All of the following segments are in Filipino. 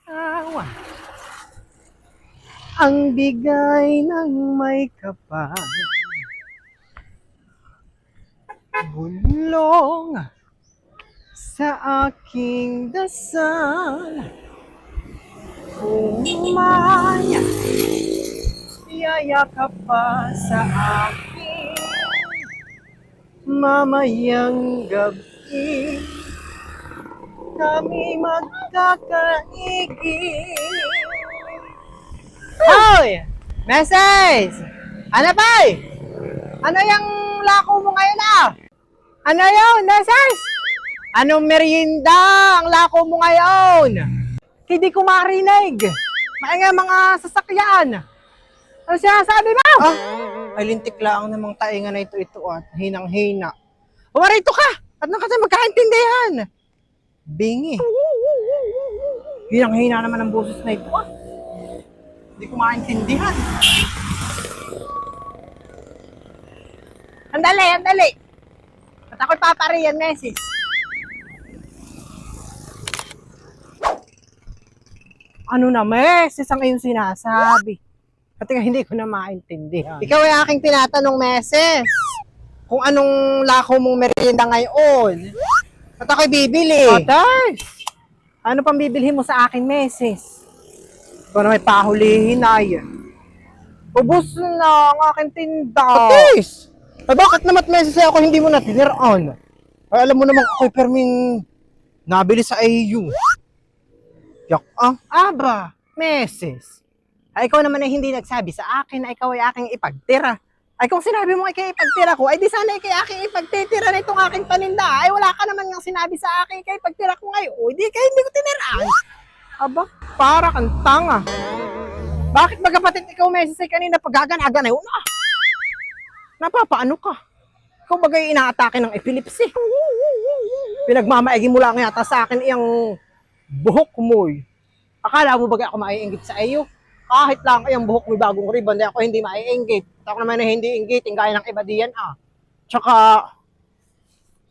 Awa. Ang bigay ng may kapal, bulong sa aking dasal. Umaya, yayakap pa sa akin mamayang gabi. Kami magkakaigil. Hoy! Message! Ano ba? Ano yung lako mo ngayon ah? Ano yun, message? Anong merienda ang lako mo ngayon? Hindi ko marinig. Maingay mga sasakyan. Ano sinasabi mo? Ah, ay lintik lang namang tainga na ito at hinang-hina. Umarito ka! At nang kasi magkaintindihan. Bingi. Hinang-hina naman ang boses na ito ah. Hindi ko maintindihan. Andali. At ako'y papariyan, Mesis. Ano na, Mesis, ang iyong sinasabi? At hindi ko na maintindihan. Ikaw ay aking tinatanong, Mesis, kung anong lako mong merienda ngayon. At ako'y bibili. Atay! Ano pang bibilhin mo sa akin, Mesis? Ikaw na may pahulihin ay. Ubus na ang aking tinda. Atis! Ay bakit naman Mesis ako hindi mo natiniraan? Ay alam mo naman ako'y perming nabili sa iyo. Yak aba, Mesis. Ay ikaw naman ay hindi nagsabi sa akin na ikaw ay aking ipagtira. Ay kung sinabi mo ay kay ipagtira ko, ay di sana ay kay aking ipagtitira na itong aking paninda. Ay wala ka naman nga sinabi sa akin kay ipagtira ko ngayon. O di kaya hindi ko tiniraan. Aba, para kang tanga. Bakit ba kapatid ikaw, Mesis, ay kanina pagaganagan ay una? Napapaano ka? Ikaw bagay inaatake ng epilepsy. Pinagmamaigi mo lang yata sa akin iyang buhok mo. Akala mo bagay ako maiinggit sa iyo? Kahit lang iyang buhok mo bagong ribbon, ako hindi maiinggit. Ako naman na hindi inggit, gaya ng iba diyan ah. Tsaka,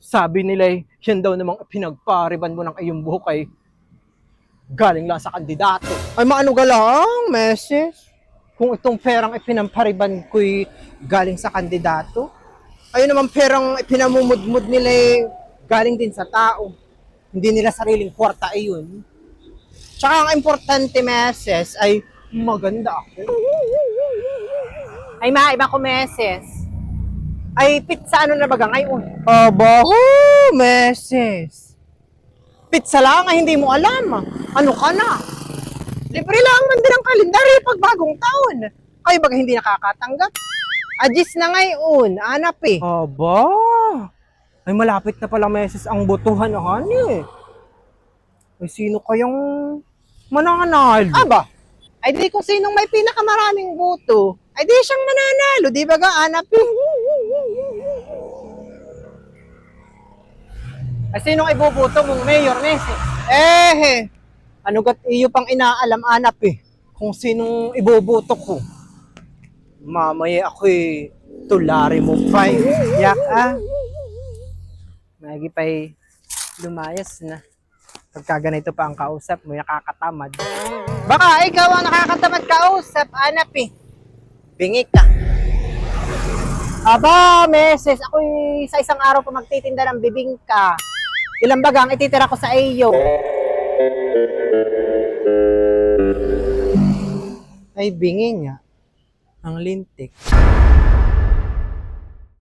sabi nila yan daw namang pinagpariban mo ng iyong buhok ay galing lang sa kandidato. Ay maano ka lang, Meses? Kung itong perang ipinampariban ko'y galing sa kandidato, ayun naman perang ipinamumudmud nila galing din sa tao. Hindi nila sariling kwarta ayun. Tsaka ang importante, Meses, ay maganda ako. Ay maiba ko, Meses. Ay pizza ano na baga ngayon? Aba, Meses. Pizza lang ay hindi mo alam. Ano ka na? Libre lang man din ang kalendaryo pag bagong taon. Kayo baga hindi nakakatanggap? Adjust na ngayon, anap eh. Aba, ay malapit na pala Meses ang botohan na hani. Ay sino kayang mananalo? Aba, ay di kung sinong may pinakamaraming boto, ay di siyang mananalo, di baga anap eh. Ay sinong iboboto mong mayor, Meses? Ano gat iyo pang inaalam anap eh, kung sinong iboboto ko. Mamaya ako'y tulari mo pa yak Magi pa'y lumayas na. Pagka ganito pa ang kausap mo, nakakatamad. Baka ikaw ang nakakatamad kausap, anap eh. Bingi ka. Aba, Meses, ako'y sa isang araw pa magtitinda ng bibingka. Ilang bagang ititira ko sa iyo. Ay, bingi nga. Ang lintik.